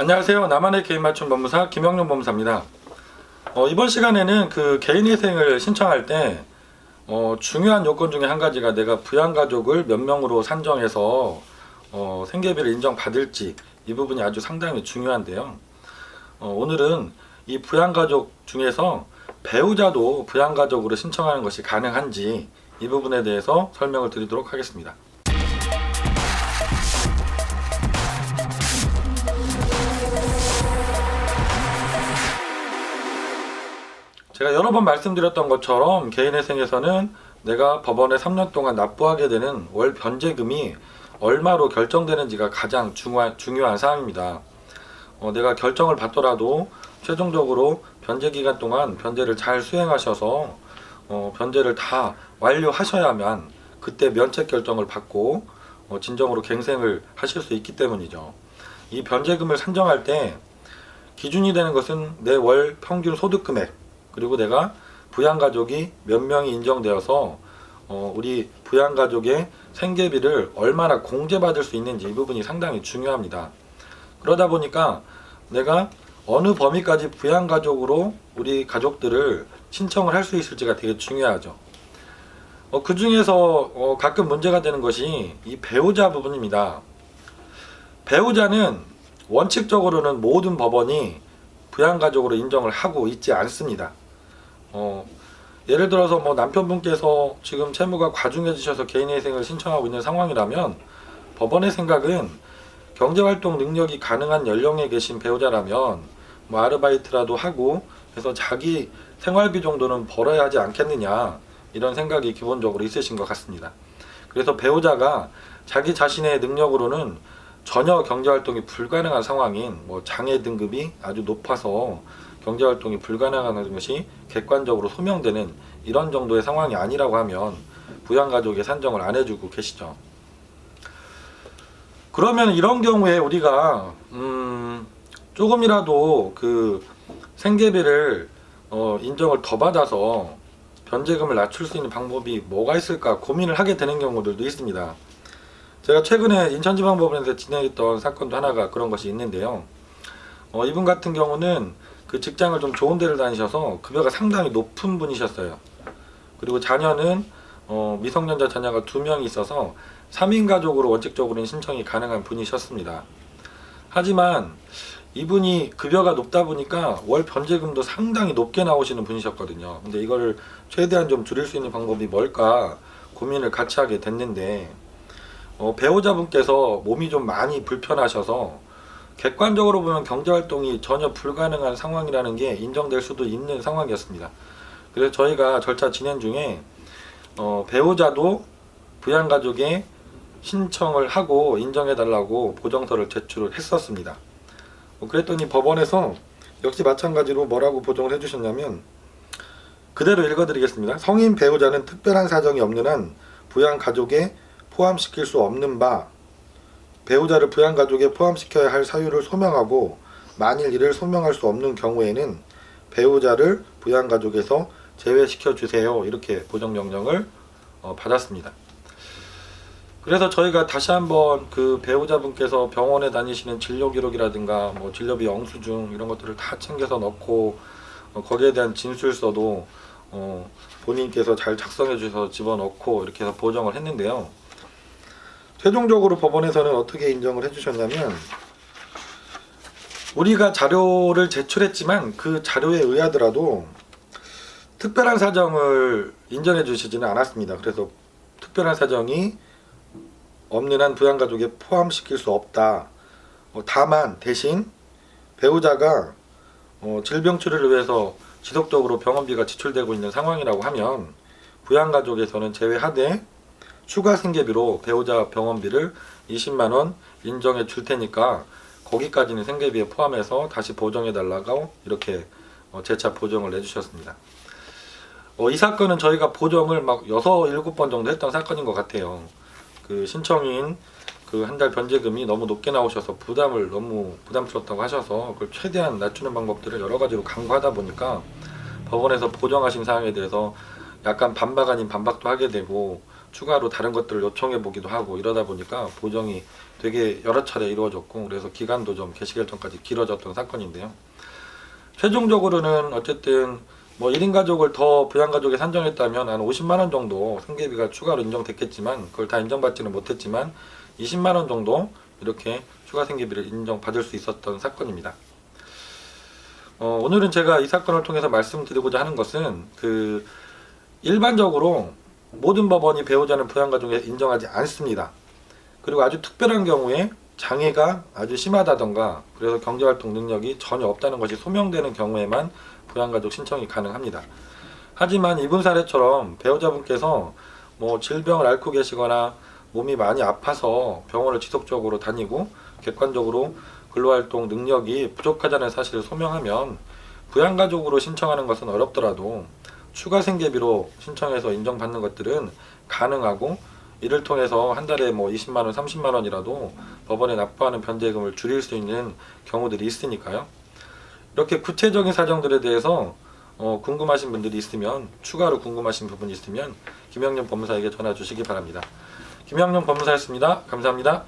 안녕하세요. 나만의 개인 맞춤 법무사 김영룡 법무사입니다. 이번 시간에는 그 개인회생을 신청할 때 중요한 요건 중에 한 가지가 내가 부양가족을 몇 명으로 산정해서 생계비를 인정받을지, 이 부분이 아주 상당히 중요한데요. 오늘은 이 부양가족 중에서 배우자도 부양가족으로 신청하는 것이 가능한지, 이 부분에 대해서 설명을 드리도록 하겠습니다. 제가 여러 번 말씀드렸던 것처럼 개인회생에서는 내가 법원에 3년 동안 납부하게 되는 월 변제금이 얼마로 결정되는지가 가장 중요한 사항입니다. 내가 결정을 받더라도 최종적으로 변제기간 동안 변제를 잘 수행하셔서 변제를 다 완료하셔야만 그때 면책 결정을 받고 진정으로 갱생을 하실 수 있기 때문이죠. 이 변제금을 산정할 때 기준이 되는 것은 내 월 평균 소득금액, 그리고 내가 부양가족이 몇 명이 인정되어서 우리 부양가족의 생계비를 얼마나 공제받을 수 있는지, 이 부분이 상당히 중요합니다. 그러다 보니까 내가 어느 범위까지 부양가족으로 우리 가족들을 신청을 할 수 있을지가 되게 중요하죠. 그 중에서 가끔 문제가 되는 것이 이 배우자 부분입니다. 배우자는 원칙적으로는 모든 법원이 부양가족으로 인정을 하고 있지 않습니다. 예를 들어서 남편분께서 지금 채무가 과중해지셔서 개인회생을 신청하고 있는 상황이라면 법원의 생각은 경제활동 능력이 가능한 연령에 계신 배우자라면 아르바이트라도 하고 해서 자기 생활비 정도는 벌어야 하지 않겠느냐, 이런 생각이 기본적으로 있으신 것 같습니다. 그래서 배우자가 자기 자신의 능력으로는 전혀 경제활동이 불가능한 상황인 장애 등급이 아주 높아서 경제활동이 불가능한 것이 객관적으로 소명되는 이런 정도의 상황이 아니라고 하면 부양가족의 산정을 안 해주고 계시죠. 그러면 이런 경우에 우리가 조금이라도 그 생계비를 인정을 더 받아서 변제금을 낮출 수 있는 방법이 뭐가 있을까 고민을 하게 되는 경우들도 있습니다. 제가 최근에 인천지방법원에서 진행했던 사건도 하나가 그런 것이 있는데요. 이분 같은 경우는 그 직장을 좀 좋은 데를 다니셔서 급여가 상당히 높은 분이셨어요. 그리고 자녀는 미성년자 자녀가 2명이 있어서 3인 가족으로 원칙적으로는 신청이 가능한 분이셨습니다. 하지만 이분이 급여가 높다 보니까 월 변제금도 상당히 높게 나오시는 분이셨거든요. 근데 이거를 최대한 좀 줄일 수 있는 방법이 뭘까 고민을 같이 하게 됐는데, 배우자분께서 몸이 좀 많이 불편하셔서 객관적으로 보면 경제활동이 전혀 불가능한 상황이라는 게 인정될 수도 있는 상황이었습니다. 그래서 저희가 절차 진행 중에 배우자도 부양가족에 신청을 하고 인정해달라고 보정서를 제출을 했었습니다. 그랬더니 법원에서 역시 마찬가지로 뭐라고 보정을 해주셨냐면, 그대로 읽어드리겠습니다. 성인 배우자는 특별한 사정이 없는 한 부양가족에 포함시킬 수 없는 바, 배우자를 부양가족에 포함시켜야 할 사유를 소명하고 만일 이를 소명할 수 없는 경우에는 배우자를 부양가족에서 제외시켜 주세요, 이렇게 보정명령을 받았습니다. 그래서 저희가 다시 한번 그 배우자분께서 병원에 다니시는 진료기록이라든가 진료비 영수증 이런 것들을 다 챙겨서 넣고 거기에 대한 진술서도 본인께서 잘 작성해 주셔서 집어넣고 이렇게 해서 보정을 했는데요. 최종적으로 법원에서는 어떻게 인정을 해주셨냐면, 우리가 자료를 제출했지만 그 자료에 의하더라도 특별한 사정을 인정해 주시지는 않았습니다. 그래서 특별한 사정이 없는 한 부양가족에 포함시킬 수 없다. 다만 대신 배우자가 질병 치료를 위해서 지속적으로 병원비가 지출되고 있는 상황이라고 하면 부양가족에서는 제외하되 추가 생계비로 배우자 병원비를 20만원 인정해 줄 테니까 거기까지는 생계비에 포함해서 다시 보정해 달라고 이렇게 재차 보정을 내주셨습니다. 이 사건은 저희가 보정을 6, 7번 정도 했던 사건인 것 같아요. 그 신청인 그 한 달 변제금이 너무 높게 나오셔서 너무 부담스럽다고 하셔서 그걸 최대한 낮추는 방법들을 여러 가지로 강구하다 보니까 법원에서 보정하신 사항에 대해서 약간 반박 아닌 반박도 하게 되고, 추가로 다른 것들을 요청해 보기도 하고 이러다 보니까 보정이 되게 여러 차례 이루어졌고, 그래서 기간도 좀 개시 결정까지 길어졌던 사건인데요. 최종적으로는 어쨌든 뭐 1인 가족을 더 부양가족에 산정했다면 한 50만 원 정도 생계비가 추가로 인정됐겠지만, 그걸 다 인정받지는 못했지만 20만 원 정도 이렇게 추가 생계비를 인정받을 수 있었던 사건입니다. 오늘은 제가 이 사건을 통해서 말씀드리고자 하는 것은, 일반적으로 모든 법원이 배우자는 부양가족에 인정하지 않습니다. 그리고 아주 특별한 경우에 장애가 아주 심하다던가, 그래서 경제활동 능력이 전혀 없다는 것이 소명되는 경우에만 부양가족 신청이 가능합니다. 하지만 이분 사례처럼 배우자분께서 뭐 질병을 앓고 계시거나 몸이 많이 아파서 병원을 지속적으로 다니고 객관적으로 근로활동 능력이 부족하다는 사실을 소명하면 부양가족으로 신청하는 것은 어렵더라도 추가 생계비로 신청해서 인정받는 것들은 가능하고, 이를 통해서 한 달에 뭐 20만 원, 30만 원이라도 법원에 납부하는 변제금을 줄일 수 있는 경우들이 있으니까요. 이렇게 구체적인 사정들에 대해서 궁금하신 분들이 있으면, 추가로 궁금하신 부분이 있으면 김영렬 법무사에게 전화 주시기 바랍니다. 김영렬 법무사였습니다. 감사합니다.